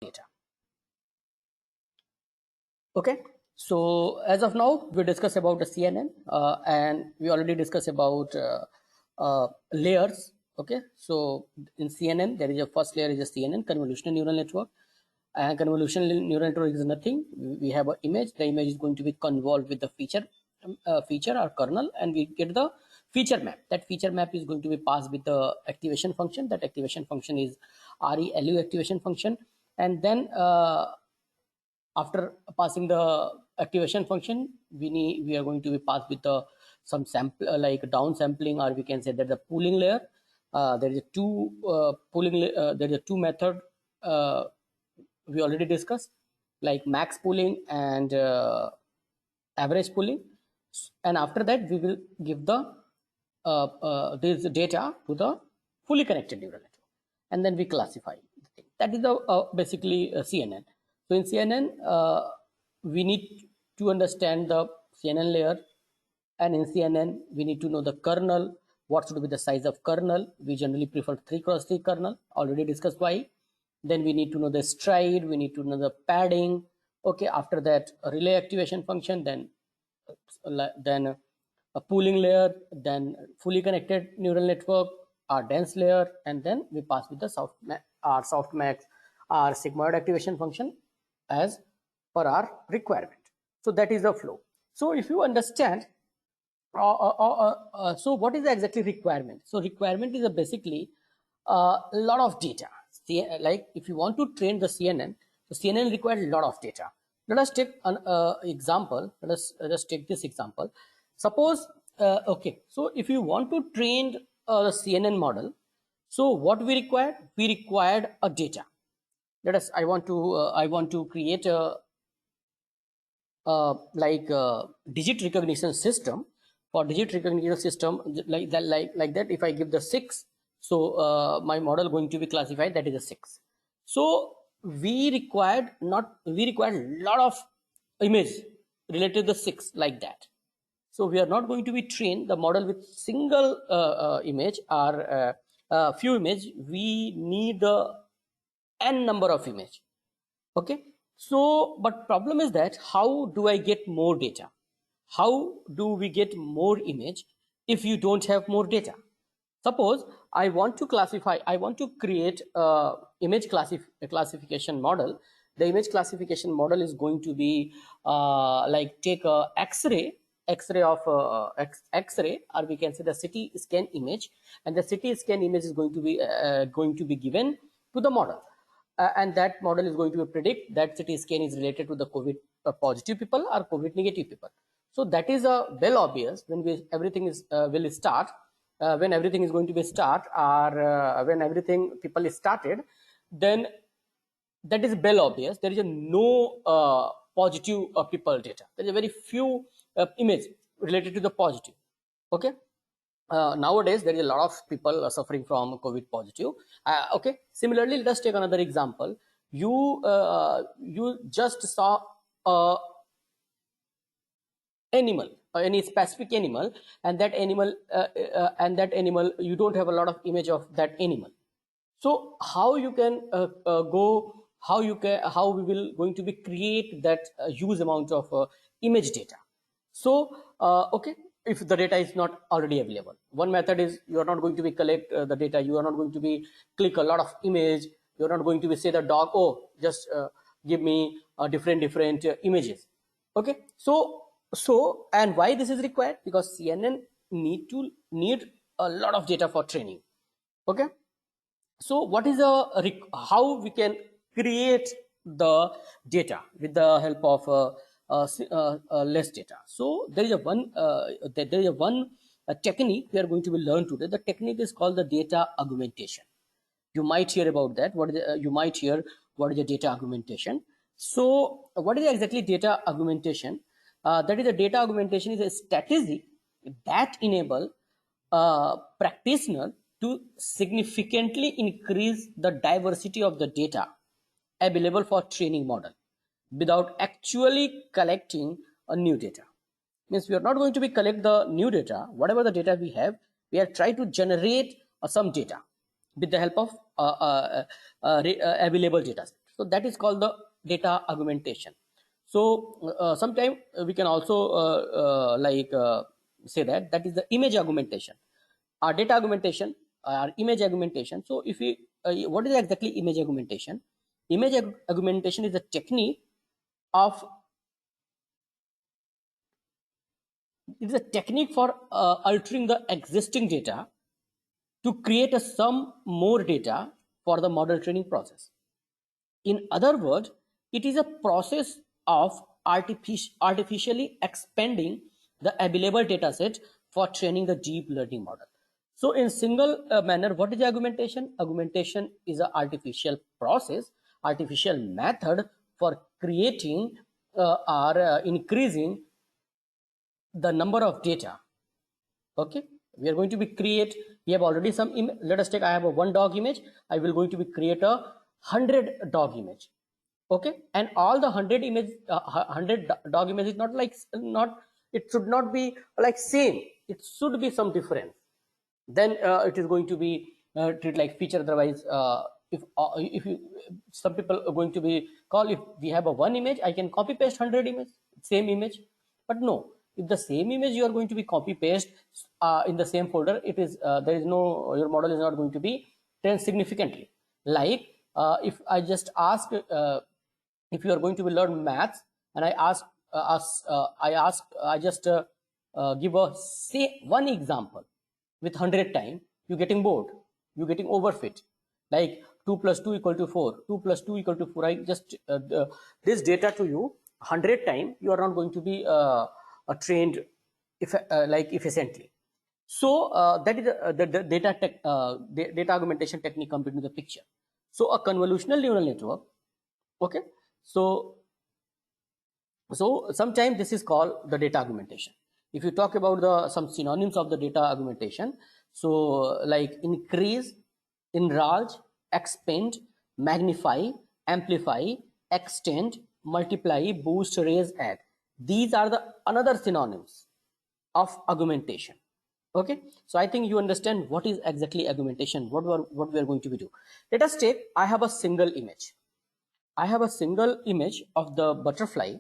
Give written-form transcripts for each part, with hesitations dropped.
data. Okay, so as of now, we discuss about the CNN, and we already discussed about layers. Okay, so in CNN, there is a first layer is a CNN, convolutional neural network. And convolutional neural network is nothing. We have an image. The image is going to be convolved with the feature or kernel, and we get the feature map. That feature map is going to be passed with the activation function. That activation function is ReLU activation function, and then after passing the activation function, we are going to be passed with some sample like down sampling, or we can say that the pooling layer. There is a there is a two method we already discussed, like max pooling and average pooling. And after that, we will give the this data to the fully connected neural network, and then we classify the thing. That is the basically CNN. So in CNN, we need to understand the CNN layer, and in CNN, we need to know the kernel. What should be the size of kernel? We generally prefer 3x3 kernel. Already discussed why. Then we need to know the stride. We need to know the padding. Okay. After that, a relay activation function. Then a pooling layer. Then fully connected neural network. Our dense layer, and then we pass with the softmax, our sigmoid activation function as per our requirement. So that is the flow. So if you understand, so what is the exactly requirement? So requirement is basically a lot of data. Like if you want to train the CNN, the CNN requires a lot of data. Let us take an example. Let us just take this example. Suppose, okay, so if you want to train the CNN model, so what we required? We required a data. Let us. I want to create a digit recognition system. For digit recognition system like that, if I give the 6, so my model going to be classified that is a 6. So we required a lot of image related to the 6 like that. So we are not going to be trained the model with single image or few image. We need the n number of image. Okay, so but problem is that how do I get more data? How do we get more image if you don't have more data? Suppose I want to classify, I want to create a image classification model. The image classification model is going to be like take a X-ray of X-ray, or we can say the CT scan image, and the CT scan image is going to be given to the model, and that model is going to predict that CT scan is related to the COVID positive people or COVID negative people. So that is a well obvious when everything is will start, when everything is going to be start, or when everything people is started, then that is well obvious. There is a no positive people data. There is a very few image related to the positive. Okay. Nowadays there is a lot of people suffering from COVID positive. Okay. Similarly, let us take another example. You just saw a animal, any specific animal, and that animal you don't have a lot of image of that animal. So how you can how we will going to be create that huge amount of image data? So okay, if the data is not already available, one method is you are not going to be collect the data. You are not going to be click a lot of image. You are not going to be say the dog, oh, just give me different images. Okay, so and why this is required? Because CNN need a lot of data for training. Okay, so what is how we can create the data with the help of less data? So there is a one technique we are going to be learn today. The technique is called the data augmentation. You might hear about that. You might hear what is the data augmentation. So what is exactly data augmentation? That is, the data augmentation is a strategy that enable practitioner to significantly increase the diversity of the data available for training model without actually collecting a new data. Means we are not going to be collect the new data. Whatever the data we have, we are trying to generate some data with the help of available data. So that is called the data augmentation. So sometimes we can also say that that is the image augmentation, our data augmentation, our image augmentation. So if we what is exactly image augmentation? Image augmentation is a technique of it is a technique for altering the existing data to create some more data for the model training process. In other words, it is a process of artificially expanding the available data set for training the deep learning model. So in single manner, what is augmentation? Augmentation is an artificial process, artificial method for creating or increasing the number of data. Okay, we are going to be create, we have already some let us take, I have a one dog image, I will going to be create a 100 dog image. Okay, and all the 100 image 100 dog image is not like, not, it should not be like same, it should be some difference. Then it is going to be treated like feature. Otherwise if you, some people are going to be call, if we have a one image, I can copy paste 100 image, same image. But no, if the same image you are going to be copy paste in the same folder, it is there is no, your model is not going to be trained significantly. Like if I just ask if you are going to be learn maths, and I ask I just give a say one example with 100 time, you getting bored, you getting overfit. Like 2 plus 2 equal to 4, 2 plus 2 equal to 4, I just this data to you 100 time, you are not going to be trained if like efficiently. So that is the data data augmentation technique comes into the picture. So a convolutional neural network, okay, so sometimes this is called the data augmentation. If you talk about the some synonyms of the data augmentation, so like increase, enlarge, expand, magnify, amplify, extend, multiply, boost, raise, add, these are the another synonyms of augmentation. Okay, so I think you understand what is exactly augmentation, what we are going to be do. Let us take, I have a single image, I have a single image of the butterfly.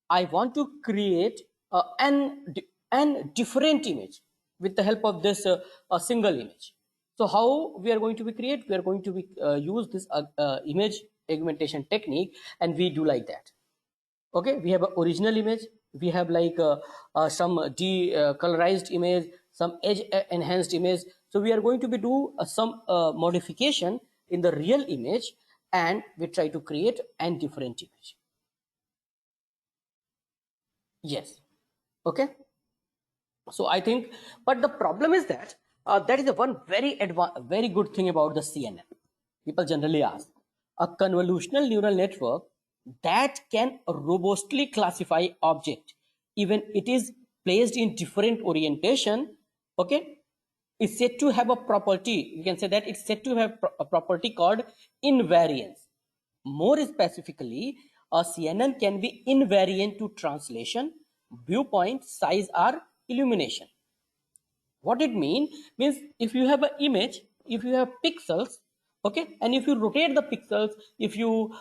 I want to create an different image with the help of this a single image. So how we are going to be create? We are going to be use this image augmentation technique, and we do like that. Okay, we have an original image, we have like some colorized image, some edge enhanced image. So we are going to be do some modification in the real image, and we try to create an different image. Yes. Okay, so I think, but the problem is that that is the one very good thing about the CNN. People generally ask, a convolutional neural network that can robustly classify object, even it is placed in different orientation, okay, is said to have a property. You can say that it's said to have a property called invariance. More specifically, a CNN can be invariant to translation, viewpoint, size, or illumination. What it means if you have an image, if you have pixels, okay, and if you rotate the pixels, if you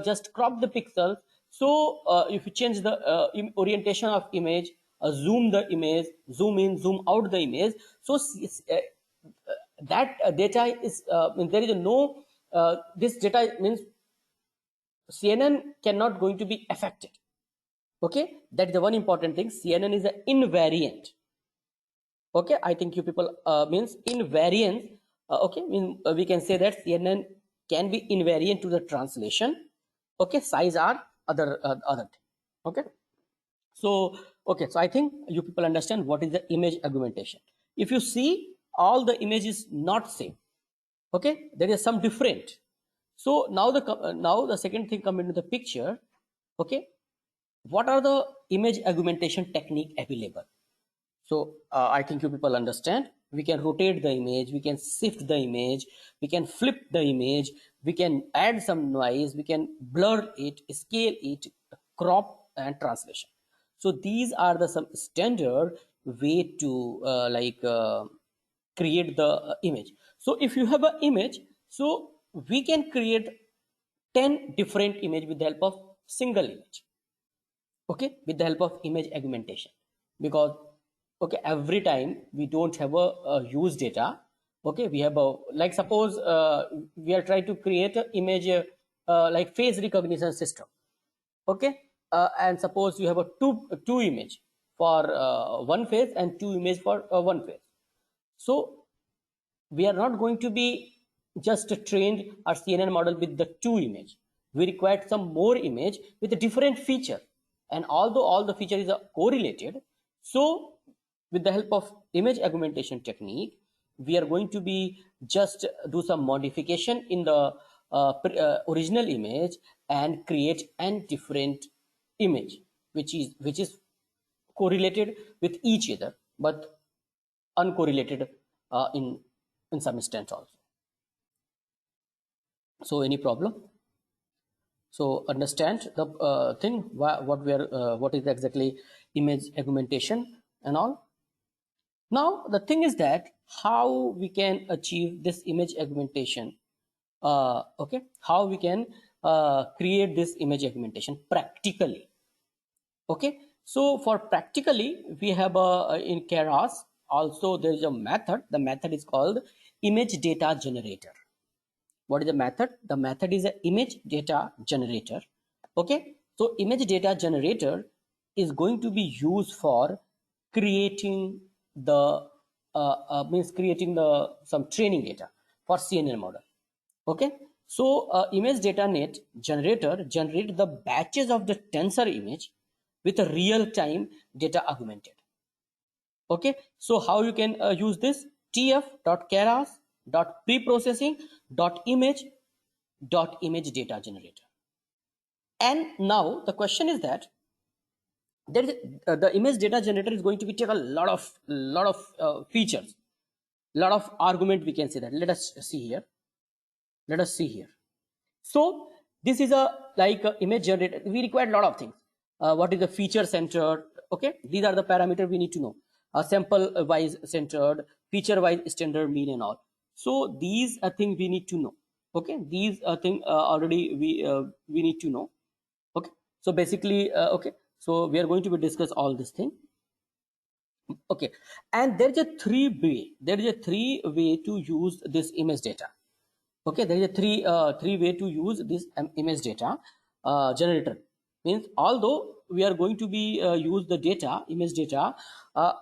just crop the pixels, so if you change the orientation of image, zoom the image, zoom in, zoom out the image, so that data is there is no this data means CNN cannot going to be affected. Okay, that is the one important thing. CNN is an invariant. Okay, I think you people means invariance. Okay, we can say that CNN can be invariant to the translation. Okay, size are other thing. Okay, so okay, so I think you people understand what is the image augmentation. If you see, all the image is not same. Okay, there is some different. So now the second thing come into the picture. Okay, what are the image augmentation technique available? So I think you people understand. We can rotate the image, we can shift the image, we can flip the image, we can add some noise, we can blur it, scale it, crop, and translation. So these are the some standard way to create the image. So if you have an image, so we can create 10 different image with the help of single image, okay, with the help of image augmentation. Because okay, every time we don't have a use data, okay, we have a, like suppose we are trying to create an image like face recognition system, okay, and suppose you have a two image for one face and two image for one face. So we are not going to be just trained our CNN model with the two image. We required some more image with a different feature. And although all the feature is correlated, so with the help of image augmentation technique, we are going to be just do some modification in the original image and create an different image, which is correlated with each other, but uncorrelated in some instance also. So any problem? So understand the thing, what is exactly image augmentation and all. Now the thing is that how we can achieve this image augmentation. Okay, how we can create this image augmentation practically. Okay, so for practically we have in Keras also there is a method. The method is called image data generator. What is the method? The method is an image data generator. Okay, so image data generator is going to be used for creating the creating the some training data for CNN model. Okay, so image data net generator generate the batches of the tensor image with a real time data augmented. Okay, so how you can use this? tf.keras.preprocessing.image data generator. And now the question is that there is the image data generator is going to be take a lot of features, lot of argument, we can say that. Let us see here. So this is a like a image generator. We require a lot of things. What is the feature centered? Okay, these are the parameters we need to know. Sample wise centered, feature wise standard, mean, and all. So these are things we need to know. Okay, these are things already we need to know. Okay, so basically okay, so we are going to be discuss all this thing. Okay, and there is a three way to use this image data. Okay, there is a three way to use this image data generator. Means although we are going to be use the data image data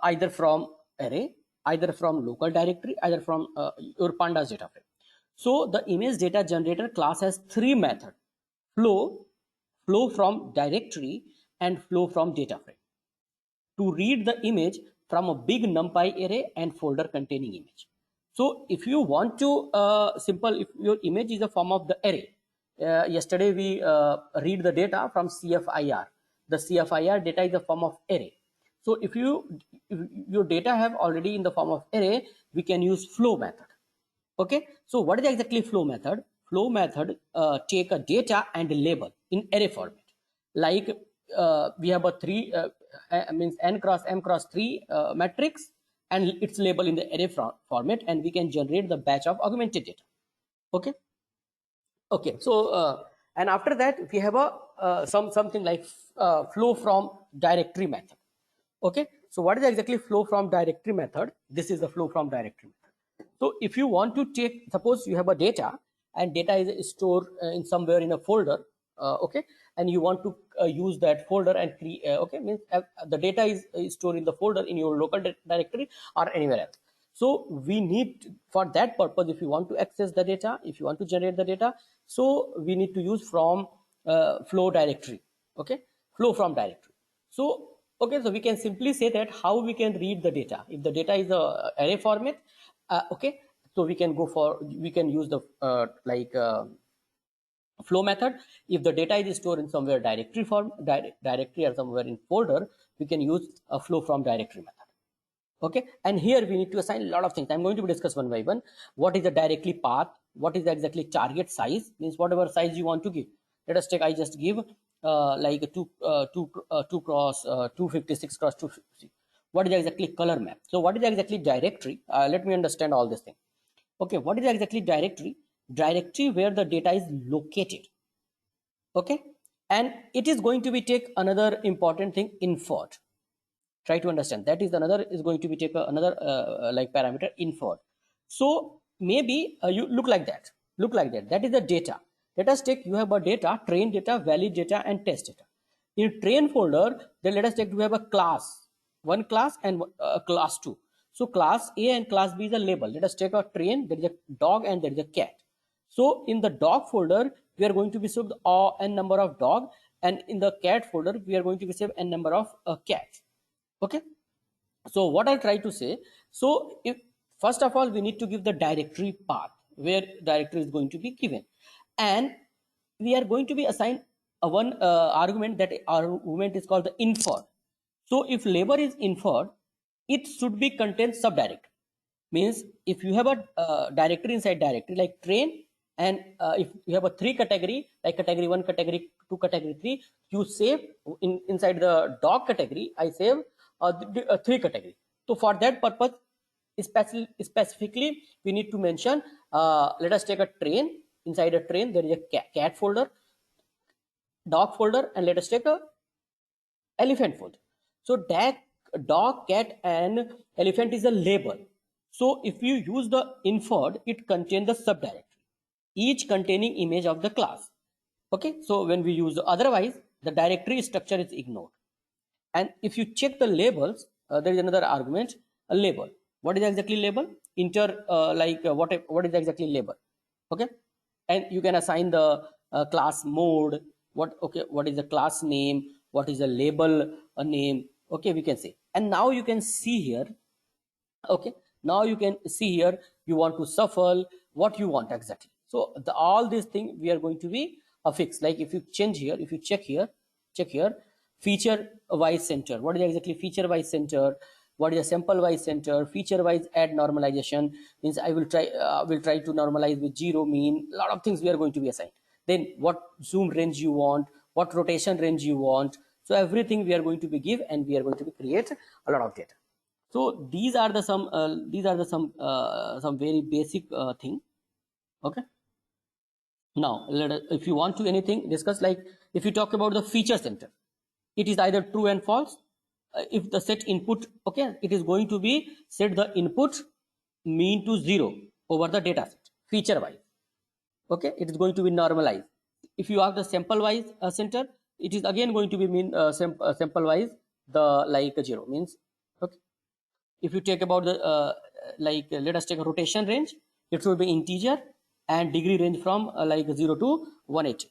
either from array, either from local directory, either from your pandas data frame. So the image data generator class has three methods: flow from directory, and flow from data frame, to read the image from a big numpy array and folder containing image. So if you want to if your image is a form of the array, yesterday we read the data from CFIR. The CFIR data is a form of array. So if your data have already in the form of array, we can use flow method. Okay, so what is exactly flow method? Flow method take a data and a label in array format. Like we have a three means n cross m cross 3 matrix, and its label in the array format, and we can generate the batch of augmented data. Okay, okay, so and after that we have a something like flow from directory method. Okay, so what is exactly flow from directory method? This is the flow from directory method. So if you want to take, suppose you have a data and data is stored in somewhere in a folder, okay, and you want to use that folder and create, okay, means the data is stored in the folder in your local directory or anywhere else. So we need, for that purpose, if you want to access the data, if you want to generate the data, so we need to use from flow directory. Okay, flow from directory. So okay, so we can simply say that how we can read the data. If the data is a array format, okay, so we can use the flow method. If the data is stored in somewhere directory directory or somewhere in folder, we can use a flow from directory method. Okay, and here we need to assign a lot of things. I'm going to discuss one by one. What is the directly path? What is the exactly target size? Means whatever size you want to give. Let us take, I just give like a 2 cross 256 cross 250. What is exactly color map? So what is exactly directory? Let me understand all this thing. Okay, what is exactly directory? Directory where the data is located. Okay, and it is going to be take another important thing, inferred. Try to understand that is another is going to be take another like parameter, inferred. So maybe you look like that, that is the data. Let us take, you have a data, train data, valid data, and test data. In train folder, then let us take, we have a class, one class and class 2. So class A and class B is a label. Let us take a train, there is a dog and there is a cat. So in the dog folder, we are going to be saved n number of dog, and in the cat folder, we are going to be saved n number of cats. Okay, so what I'll try to say, so if first of all we need to give the directory path where directory is going to be given, and we are going to be assigned a one argument, that argument is called the inferred. So if labor is inferred, it should be contain subdirectory. Means if you have a directory inside directory like train, and if you have a 3 category like category 1, category 2, category 3, you save inside the dog category, I save 3 category. So for that purpose, specifically we need to mention, let us take a train. Inside a train there is a cat folder, dog folder, and let us take a elephant folder. So dog, cat, and elephant is a label. So if you use the inferred, it contains the subdirectory, each containing image of the class. Okay, so when we use otherwise, the directory structure is ignored. And if you check the labels, there is another argument, a label. What is exactly label? What is exactly label? Okay, and you can assign the class mode. What is the class name? What is the label name? Okay, we can say. And now you can see here. Okay, now you can see here, you want to shuffle what you want exactly. So all these things we are going to be fixed. Like if you change here, if you check here, feature wise center. What is exactly feature wise center? What is a sample wise center? Feature wise add normalization means I will try to normalize with 0 mean. A lot of things we are going to be assigned. Then what zoom range you want, what rotation range you want. So everything we are going to be give, and we are going to be create a lot of data. So these are the some very basic thing. Okay, now if you want to anything discuss, like if you talk about the feature center, it is either true and false. If the set input, okay, it is going to be set the input mean to 0 over the data set feature wise. Okay, it is going to be normalized. If you have the sample wise center, it is again going to be mean sample wise the like 0 means. Okay, if you take about the let us take a rotation range, it will be integer, and degree range from like 0 to 180.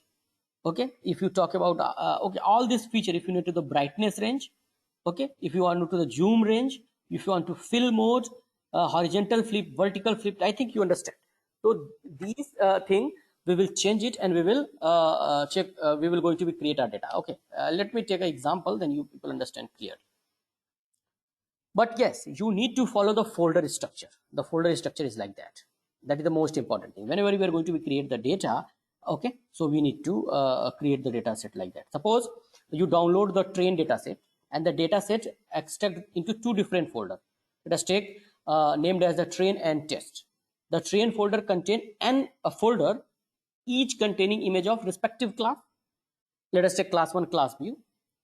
Okay, if you talk about okay, all this feature, if you need to the brightness range, okay, if you want to the zoom range, if you want to fill mode, horizontal flip, vertical flip, I think you understand. So these thing we will change it, and we will check, we will going to be create our data. Okay, let me take an example, then you people understand clearly. But yes, you need to follow the folder structure. The folder structure is like that. That is the most important thing. Whenever we are going to create the data, okay, so we need to create the data set like that. Suppose you download the train data set, and the data set extract into 2 different folders. Let us take named as the train and test. The train folder contain a folder, each containing image of respective class. Let us take class 1, class B.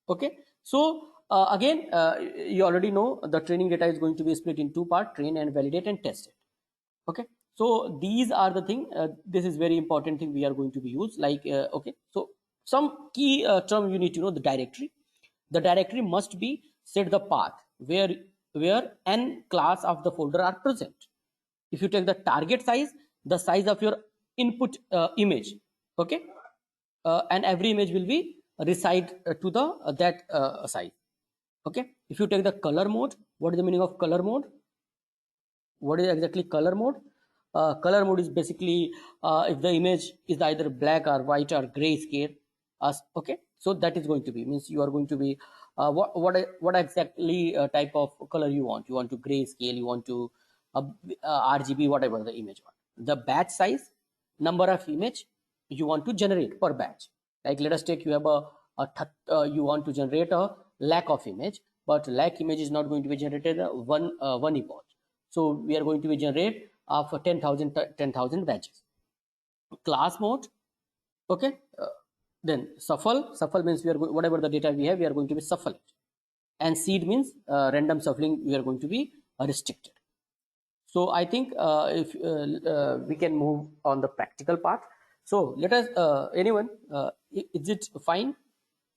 Okay, so again, you already know the training data is going to be split in 2 parts: train and validate and test it. Okay, so these are the thing. This is very important thing we are going to be used. Like okay, so some key term you need to know: the directory. The directory must be set the path where n class of the folder are present. If you take the target size, the size of your input image, okay, and every image will be reside to the that size. Okay, if you take the color mode, what is the meaning of color mode? What is exactly color mode? Color mode is basically if the image is either black or white or gray scale. Okay, so that is going to be means you are going to be what exactly type of color you want. You want to gray scale, you want to RGB, whatever the image want. The batch size, number of image you want to generate per batch. Like let us take, you have you want to generate a lakh of image, but lakh image is not going to be generated one epoch. So we are going to be generate for 10,000 batches. Class mode, okay, Then shuffle means we are whatever the data we have, we are going to be shuffle it. And seed means random shuffling, we are going to be restricted. So I think if we can move on the practical part. So let us, anyone, is it fine?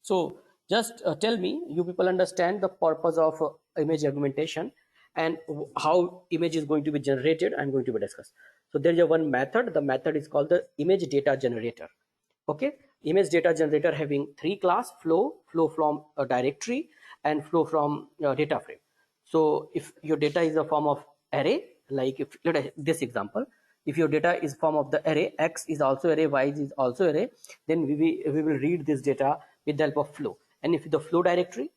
So just tell me, you people understand the purpose of image augmentation and how image is going to be generated and going to be discussed. So there is a one method. The method is called the image data generator. Okay, image data generator having three class: flow from a directory, and flow from data frame. So if your data is a form of array, like if this example, if your data is form of the array, x is also array, y is also array, then we will read this data with the help of flow. And if the flow directory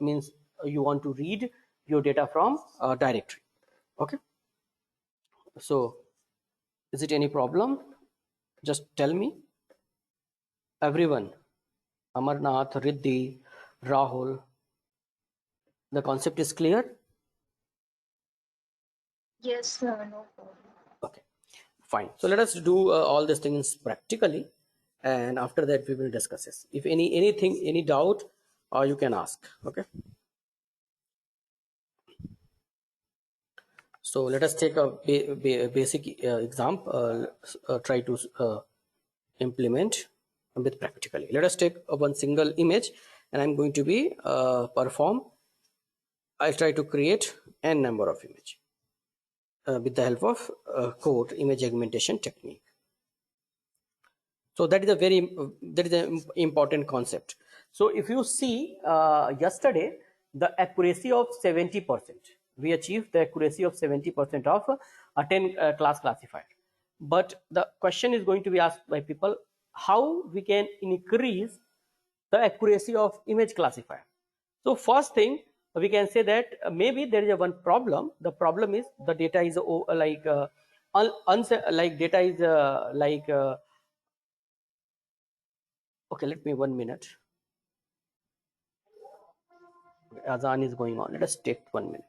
means you want to read your data from directory. Okay, so is it any problem? Just tell me, everyone. Amarnath, Riddhi, Rahul, the concept is clear? Yes, sir, no problem. Okay, fine. So let us do all these things practically, and after that we will discuss this. If any doubt, you can ask. Okay. So let us take a basic example. Try to implement with practically. Let us take one single image, and I'm going to be perform. I'll try to create n number of image with the help of code image augmentation technique. So that is a very important concept. So if you see yesterday, the accuracy of 70%, we achieved the accuracy of 70% of a 10 class classifier. But the question is going to be asked by people, how we can increase the accuracy of image classifier. So first thing, we can say that maybe there is a one problem. The problem is the data is like like data is like okay, let me 1 minute. Azan is going on. Let us take 1 minute.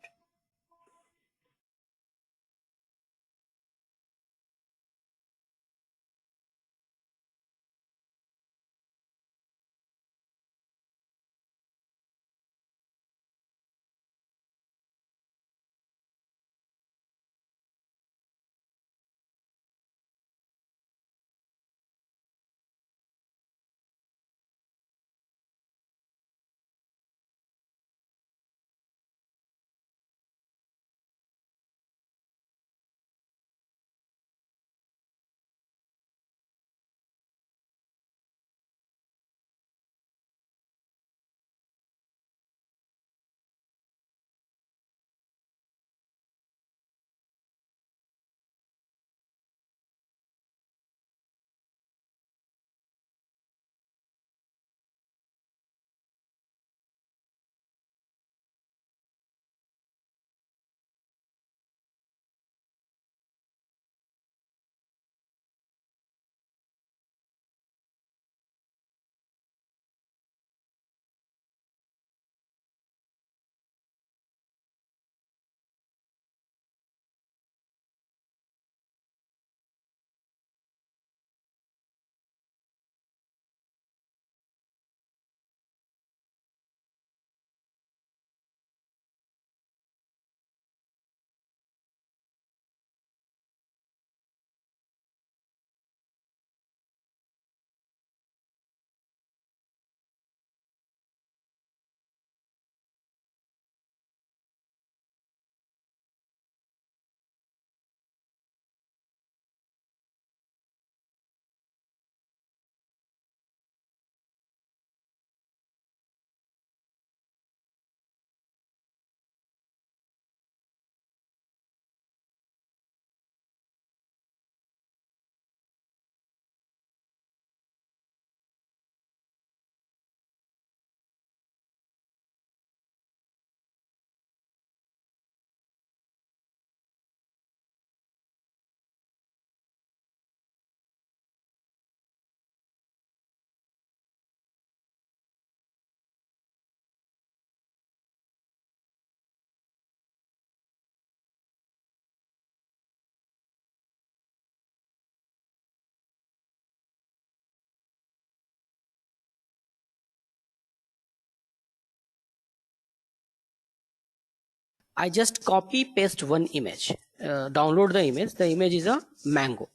I just copy paste one image, download the image. The image is a mango.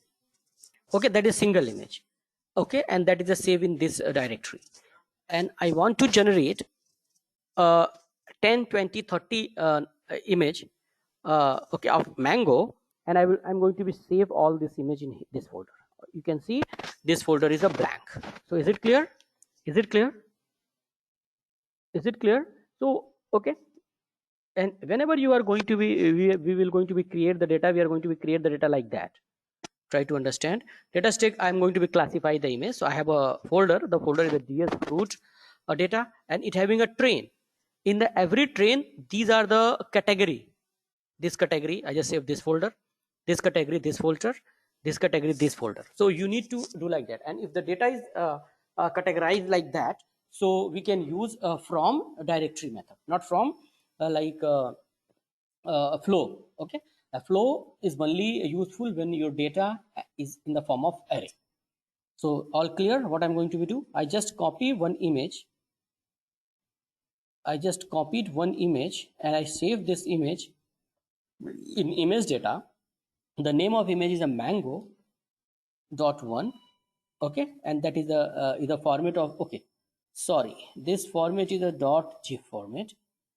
Okay, that is single image. Okay, and that is a save in this directory. And I want to generate 10, 20, 30 image, okay, of mango, and I'm going to be save all this image in this folder. You can see this folder is a blank. So is it clear? Is it clear? Is it clear? So okay, and whenever you are going to be we will going to be create the data, we are going to be create the data like that. Try to understand. Let us take, I'm going to be classify the image. So I have a folder. The folder is a ds fruit data, and it having a train. In the every train, these are the category. This category, I just save this folder. This category, this folder. This category, this folder. So you need to do like that. And if the data is categorized like that, so we can use from directory method, not from flow. Okay, a flow is only useful when your data is in the form of array. So all clear what I'm going to do? I just copy one image. I just copied one image and I save this image in image data. The name of image is a mango dot one. Okay, and that is the format of, okay, sorry, this format is a dot gif format.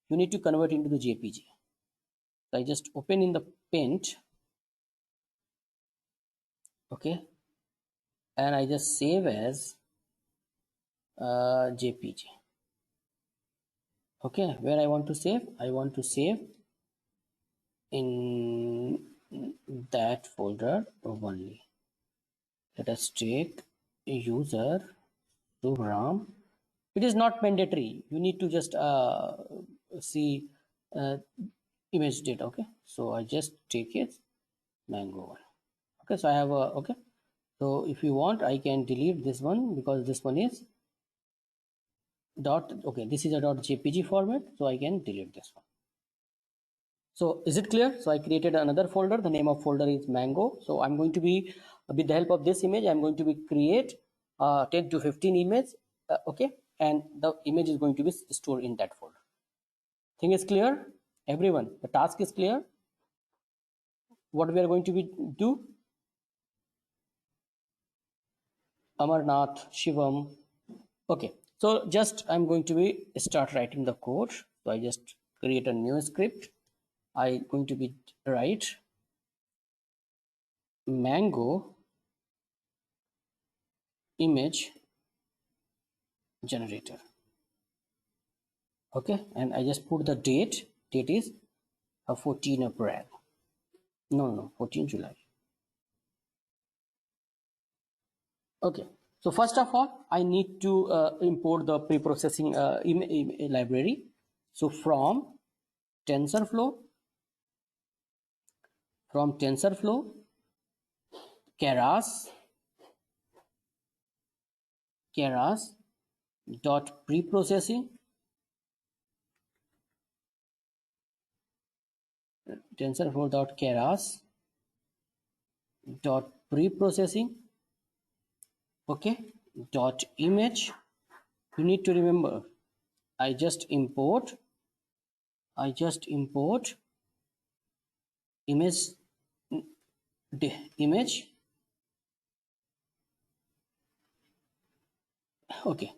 You need to convert into the jpg. So I just open in the paint. Okay, and I just save as jpg. Okay, where I want to save? I want to save in that folder only. Let us take user to RAM. It is not mandatory. You need to just see image data. Okay, so I just take it mango one. Okay, so I have a, okay, so if you want I can delete this one because this one is dot, okay, this is a dot jpg format, so I can delete this one. So is it clear? So I created another folder. The name of folder is mango. So I'm going to be, with the help of this image, I'm going to be create 10 to 15 images. Okay, and the image is going to be stored in that folder. Thing is clear, everyone? The task is clear. What we are going to be do? Amarnath, Shivam. Okay, so just I'm going to be start writing the code. So I just create a new script. I going to be write mango image generator. Okay, and I just put the date. Date is 14 April. No, 14 July. Okay, so first of all, I need to import the pre-processing library. So from TensorFlow, Keras dot pre-processing, TensorFlow dot Keras dot pre-processing. Okay, dot image. You need to remember, I just import image okay,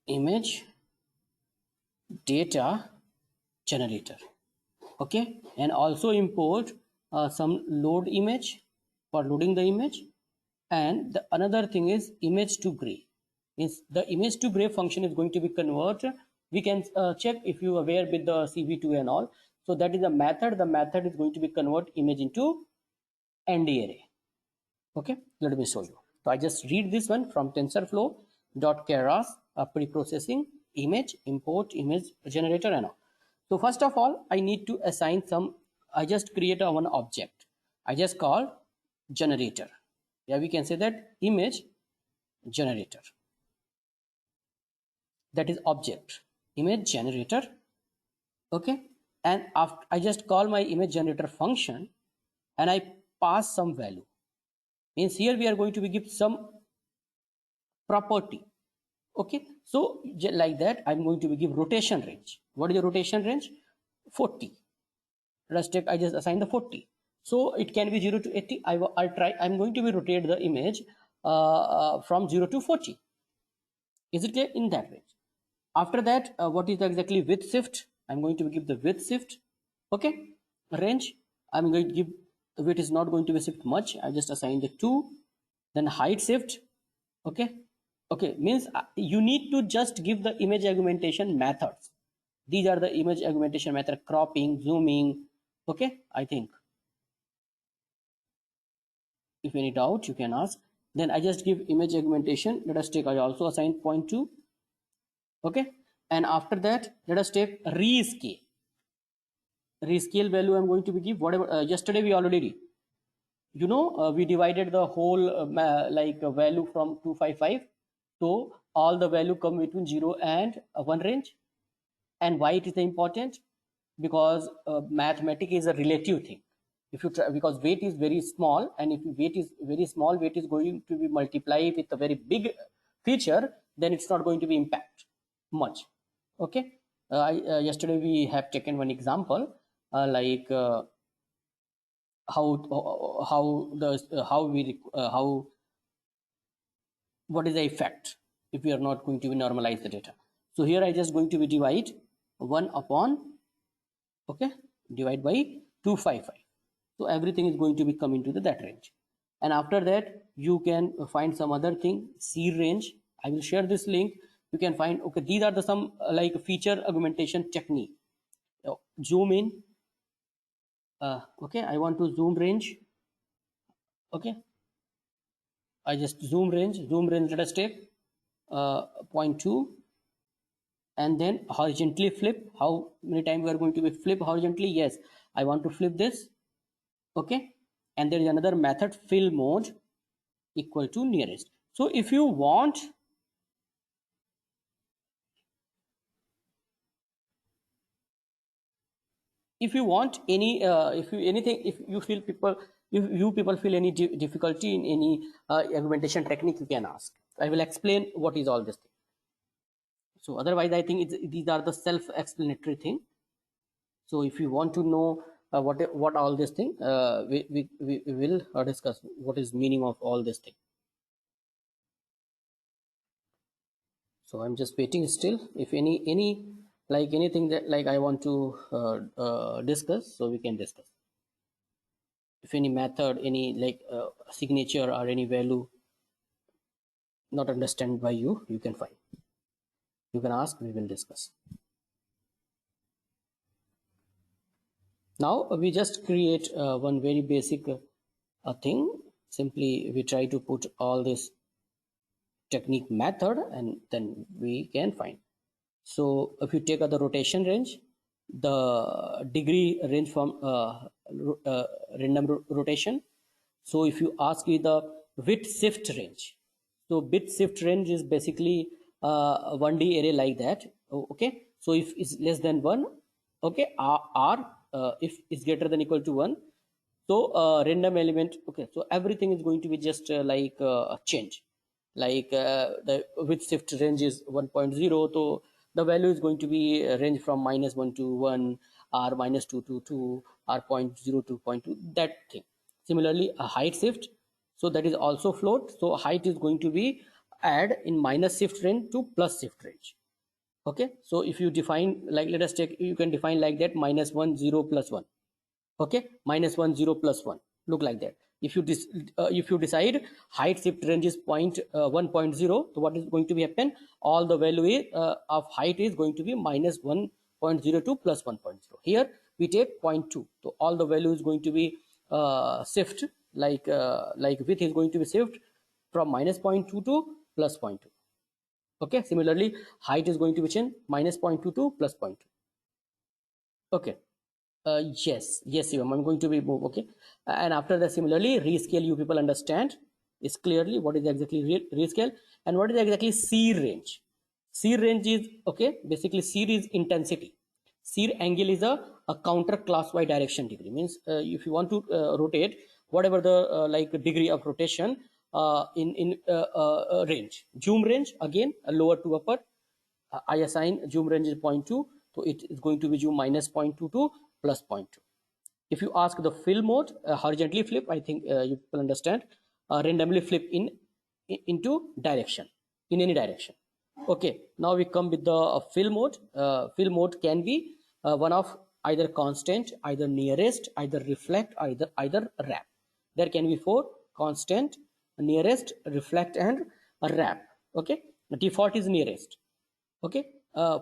image data generator. Okay, and also import some load image for loading the image. And the another thing is image to gray. Is the image to gray function is going to be converted. We can check if you are aware with the CV2 and all. So that is a method. The method is going to be convert image into ND array. Okay, let me show you. So I just read this one from TensorFlow dot Keras pre-processing image, import image generator and all. So first of all, I need to assign some. I just create a one object. I just call generator. Yeah, we can say that image generator. That is object image generator. Okay, and after I just call my image generator function and I pass some value. Means here we are going to be give some property. Okay, so like that I'm going to be give rotation range. What is the rotation range? 40. Let's take, I just assign the 40. So it can be 0 to 80. I'll try, I'm going to be rotate the image from 0 to 40. Is it clear? In that range. After that, what is exactly width shift? I'm going to give the width shift. Okay, range. I'm going to give the width is not going to be shift much. I just assign the 2. Then height shift. Okay, okay, means you need to just give the image augmentation methods. These are the image augmentation method: cropping, zooming. Okay, I think if any doubt you can ask. Then I just give image augmentation. Let us take, I also assign 0.2. Okay, and after that let us take rescale value. I'm going to be give whatever yesterday we already did. You know, we divided the whole value from 255, so all the value come between 0 and 1 range. And why it is important? Because mathematics is a relative thing. If you try, because weight is very small, and if weight is very small, weight is going to be multiplied with a very big feature, then it's not going to be impact much. Okay, yesterday we have taken one example, how what is the effect if we are not going to be normalize the data. So here I just going to be divide 1 upon, okay, divide by 255. So everything is going to be come into that range. And after that you can find some other thing, C range. I will share this link. You can find, okay, these are the some like feature augmentation technique. Zoom in, okay, I want to zoom range. Okay, I just zoom range, let us take 0.2, and then horizontally flip. How many times we are going to be flip horizontally? Yes, I want to flip this. Okay, and there is another method, fill mode equal to nearest. So if you want, any if you feel people, if you people feel any difficulty in any augmentation technique, you can ask. I will explain what is all this thing. So otherwise I think these are the self-explanatory thing. So if you want to know what all this thing, we will discuss what is meaning of all this thing. So I'm just waiting still. If any like anything that like I want to discuss, so we can discuss. If any method, any like signature or any value not understand by you, you can find. You can ask. We will discuss. Now we just create one very basic thing. Simply we try to put all this technique method, and then we can find. So if you take the rotation range, the degree range from random rotation. So if you ask me the width shift range, so bit shift range is basically a 1D array like that. Okay, so if it's less than 1, okay, r if it's greater than equal to 1, so random element, okay, so everything is going to be just like a change. Like the width shift range is 1.0, so the value is going to be range from -1 to 1, or -2 to 2, or 0.0 to 0.2, that thing. Similarly, a height shift, so that is also float. So height is going to be add in minus shift range to plus shift range. Okay, so if you define, like let us take, you can define like that, -1 0 plus 1. Okay, -1 0 plus 1, look like that. If you decide height shift range is 1.0, so what is going to be happen? All the value of height is going to be -1.0 to plus 1.0. Here we take 0.2, so all the value is going to be shift, like width is going to be shift from -0.2 to plus 0.2. Okay, similarly height is going to be change -0.2 to plus 0.2. Okay, yes, I'm going to be move. Okay, and after that, similarly rescale, you people understand is clearly what is exactly rescale and what is exactly C range. C range is, okay, basically C is intensity. C angle is a counter class y direction degree, means if you want to rotate whatever the like degree of rotation in range. Zoom range, again lower to upper. I assign zoom range is 0.2, so it is going to be minus 0.2 to plus 0.2. If you ask the fill mode, horizontally flip, I think you will understand, randomly flip into direction, in any direction. Okay, now we come with the fill mode. Fill mode can be one of either constant, either nearest, either reflect, either wrap. There can be 4: constant, nearest, reflect, and wrap. Okay, the default is nearest. Okay,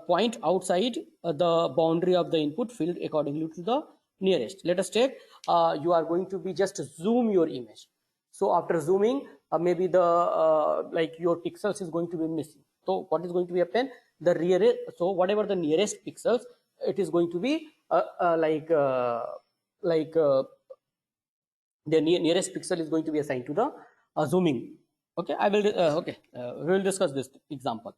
point outside the boundary of the input field accordingly to the nearest. Let us take, you are going to be just zoom your image. So after zooming, maybe the like your pixels is going to be missing. So what is going to be happen? The rear, so whatever the nearest pixels, it is going to be the nearest pixel is going to be assigned to the zooming. Okay, I will we will discuss this example.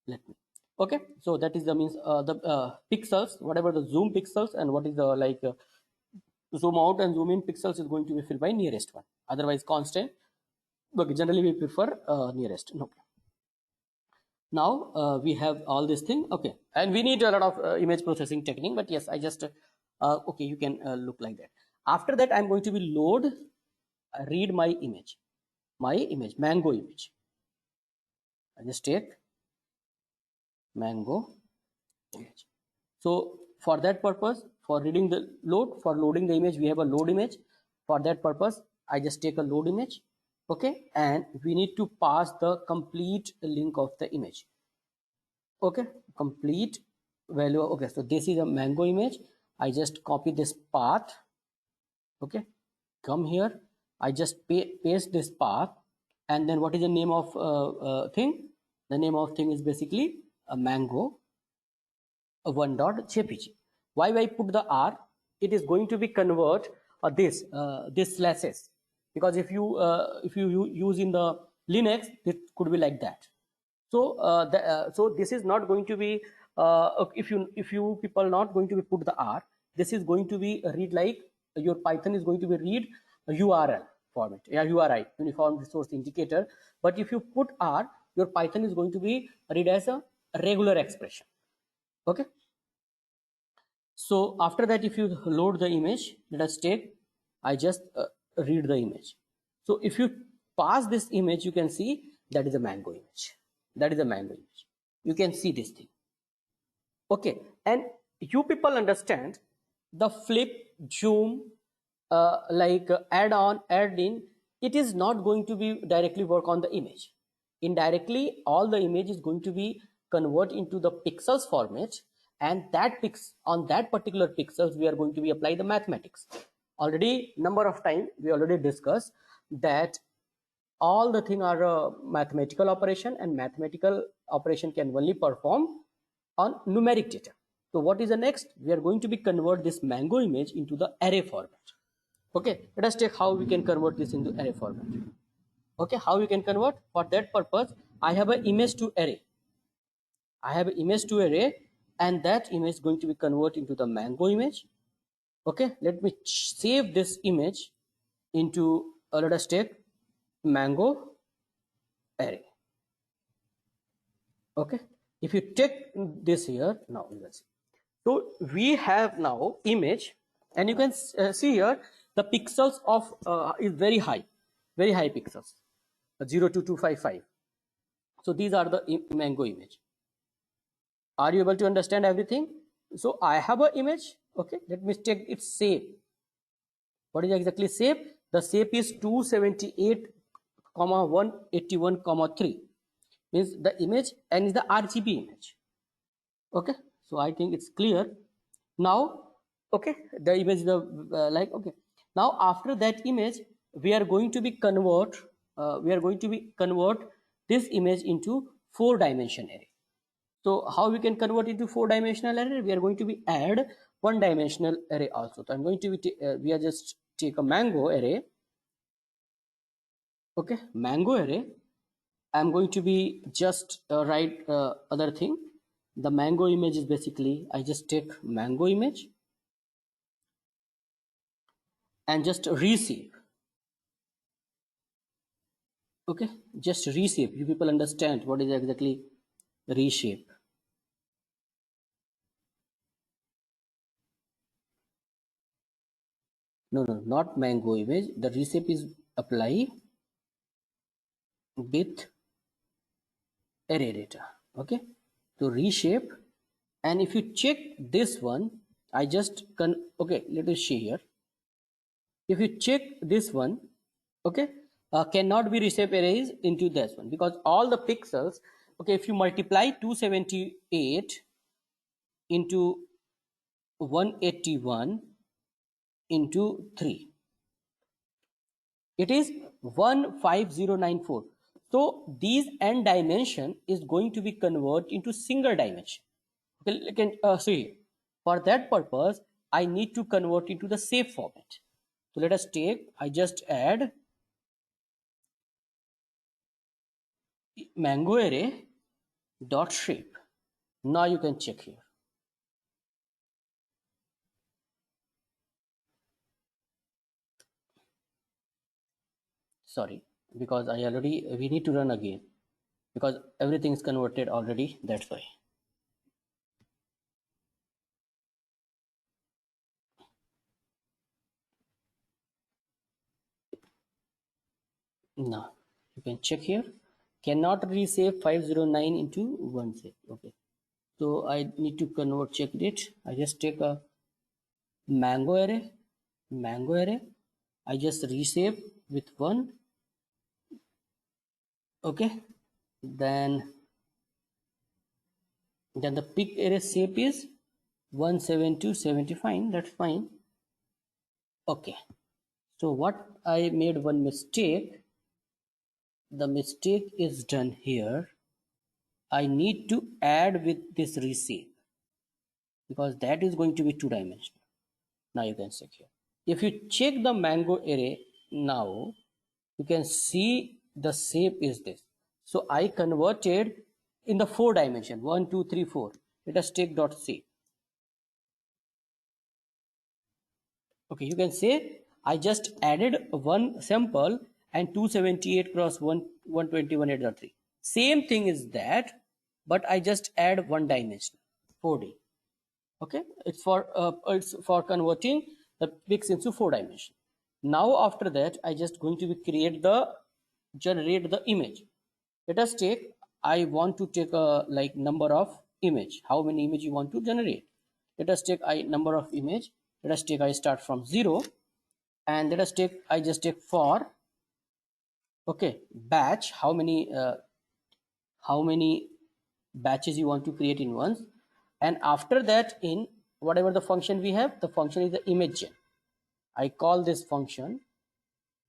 Let me. Okay, so that is the means the pixels, whatever the zoom pixels and what is the zoom out and zoom in pixels is going to be filled by nearest one, otherwise constant, but generally we prefer nearest. No problem. Now we have all this thing. Okay, and we need a lot of image processing technique, but yes, I just okay, you can look like that. After that, I'm going to be read my image, mango image. I just take mango image. So for that purpose, for reading the load, for loading the image, we have a load image. For that purpose, I just take a load image. Okay, and we need to pass the complete link of the image. Okay, complete value. Okay, so this is a mango image. I just copy this path. Okay, come here. I just paste this path, and then what is the name of thing? The name of thing is basically a mango 1.jpg. Why I put the R? It is going to be convert this slashes, because if you use in the Linux, it could be like that. So so this is not going to be if you people not going to be put the R, this is going to be read like your Python is going to be read URL format, yeah, URI, uniform resource indicator. But if you put R, your Python is going to be read as a regular expression. Okay, so after that, if you load the image, let us take, I just read the image. So if you pass this image, you can see that is a mango image. That is a mango image. You can see this thing. Okay, and you people understand the flip, zoom, add on, add in, it is not going to be directly work on the image. Indirectly, all the image is going to be convert into the pixels format, and that on that particular pixels we are going to be apply the mathematics. Already number of time we already discussed that all the thing are a mathematical operation, and mathematical operation can only perform on numeric data. So what is the next? We are going to be convert this mango image into the array format. Okay, let us take how we can convert this into array format. Okay, how we can convert? For that purpose, I have an image to array. I have an image to array, and that image is going to be converted into the mango image. Okay, let me save this image into let us take mango array. Okay, if you take this here, now let's see. So we have now image, and you can see here the pixels of is very high pixels, 02255. So these are the mango image. Are you able to understand everything? So I have an image. Okay, let me take its shape. What is exactly shape? The shape is 278, 181, 3. Means the image, and is the RGB image. Okay, so I think it's clear now. Okay, the image, the okay, now after that image we are going to be convert this image into 4-dimension array. So how we can convert into 4-dimensional array? We are going to be add 1-dimensional array also. So I'm going to be we are just take a mango array. Okay, mango array. I'm going to be just write other thing. The mango image is basically, I just take mango image and just reshape. Okay, just reshape. You people understand what is exactly reshape. no, not mango image. The reshape is apply with array data. Okay, so reshape, and if you check this one, I just okay, let us see here. If you check this one, okay, cannot be reshape arrays into this one because all the pixels, okay, if you multiply 278 into 181 into 3, it is 15094. So these n dimension is going to be converted into single dimension. Okay, you can see, for that purpose I need to convert into the shape format. So let us take, I just add mango array dot shape. Now you can check here. Sorry, because I already, we need to run again because everything is converted already, that's why. Now you can check here, cannot reshape 509 into 1 shape. Okay, so I need to convert, check it. I just take a mango array, I just reshape with 1. Okay, then the pick array shape is 17270. Fine, that's fine. Okay, so what I made one mistake. The mistake is done here. I need to add with this reshape because that is going to be 2-dimensional. Now you can check here. If you check the mango array now, you can see the shape is this. So I converted in the 4 dimension, 1, 2, 3, 4. Let us take dot shape. Okay, you can say I just added one sample and 278 cross 121.8.3. Same thing is that, but I just add 1 dimension, 4D. Okay, it's for converting the pics into 4 dimension. Now after that, I just going to be generate the image. Let us take, I want to take a like number of image. How many image you want to generate? Let us take number of image. Let us take, I start from 0, and let us take, I just take for, okay, batch, how many batches you want to create in once, and after that, in whatever the function we have, the function is the image gen. I call this function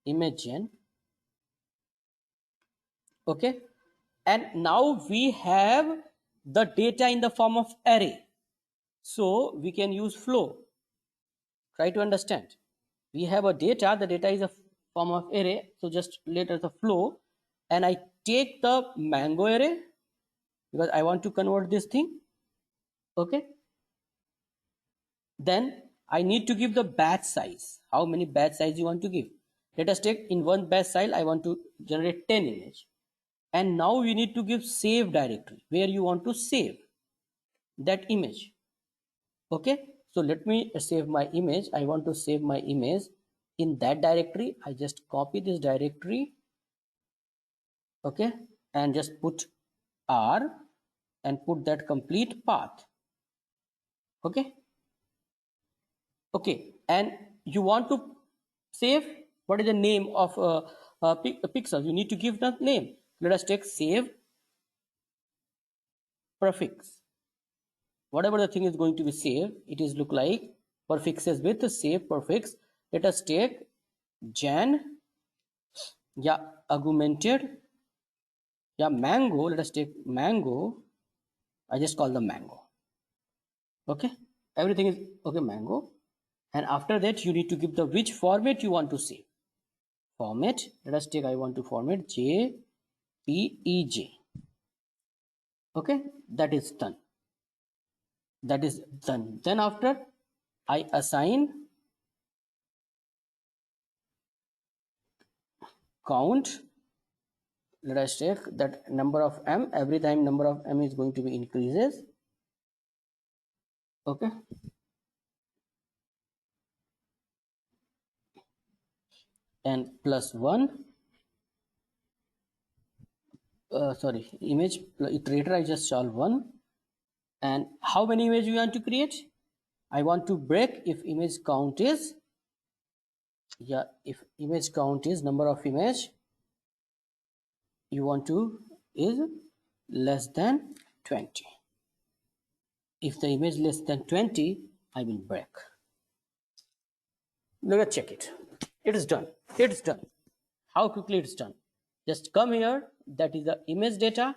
image gen. Okay, and now we have the data in the form of array, so we can use flow. Try to understand, we have a data, the data is a form of array, so just later the flow, and I take the mango array because I want to convert this thing. Okay, then I need to give the batch size. How many batch size you want to give? Let us take in one batch size, I want to generate 10 image. And now we need to give save directory where you want to save that image. Okay, so let me save my image. I want to save my image in that directory. I just copy this directory. Okay, and just put R and put that complete path. Okay, okay, and you want to save, what is the name of pixel? You need to give the name. Let us take save prefix. Whatever the thing is going to be saved, it is look like prefixes with the save prefix. Let us take gen, yeah, augmented, yeah, mango. Let us take mango. I just call the mango. Okay, everything is okay, mango. And after that, you need to give the which format you want to save. Format, let us take, I want to format JPEG. Okay, that is done. That is done. Then after, I assign count. Let us take that number of m. Every time number of m is going to be increases. Okay, and plus 1, sorry, image iterator, I just solve 1. And how many image we want to create? I want to break if image count is, yeah, if image count is number of image you want to is less than 20. If the image less than 20, I will break. Let's check it. It is done. It's done. How quickly it's done? Just come here. That is the image data.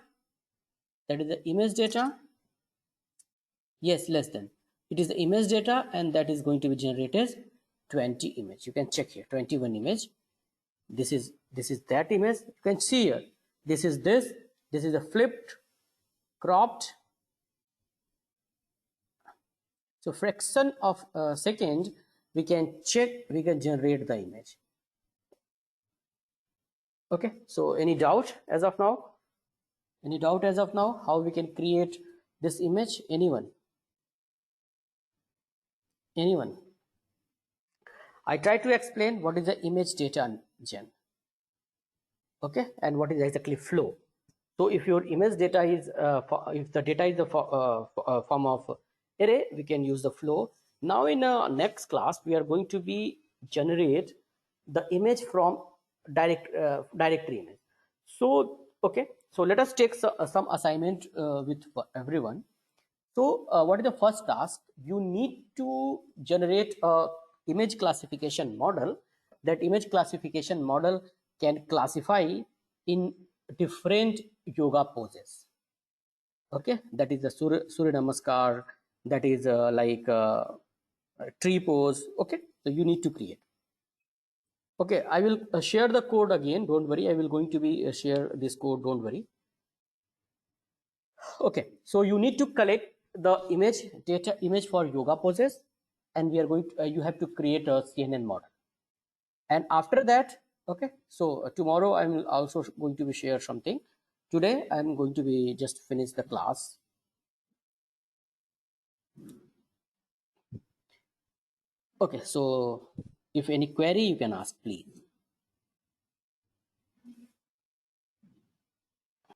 That is the image data. Yes, less than. It is the image data, and that is going to be generated 20 image. You can check here 21 image. This is that image. You can see here. This is a flipped, cropped. So fraction of a second, we can check, we can generate the image. Okay, so any doubt as of now? Any doubt as of now how we can create this image? Anyone? Anyone? I try to explain what is the image data gen. Okay, and what is exactly flow. So if your image data is if the data is the form of array, we can use the flow. Now in next class we are going to be generate the image from directory image. So okay, so let us take some assignment with everyone. So what is the first task? You need to generate a image classification model. That image classification model can classify in different yoga poses. Okay, that is the Surya Namaskar, that is like tree pose. Okay, so you need to create. Okay, I will share the code again, don't worry. I will going to be share this code, don't worry. Okay, so you need to collect the image for yoga poses, and we are going to, you have to create a CNN model. And after that, okay, so tomorrow I'm also going to be share something. Today I'm going to be just finish the class. Okay, so if any query you can ask, please.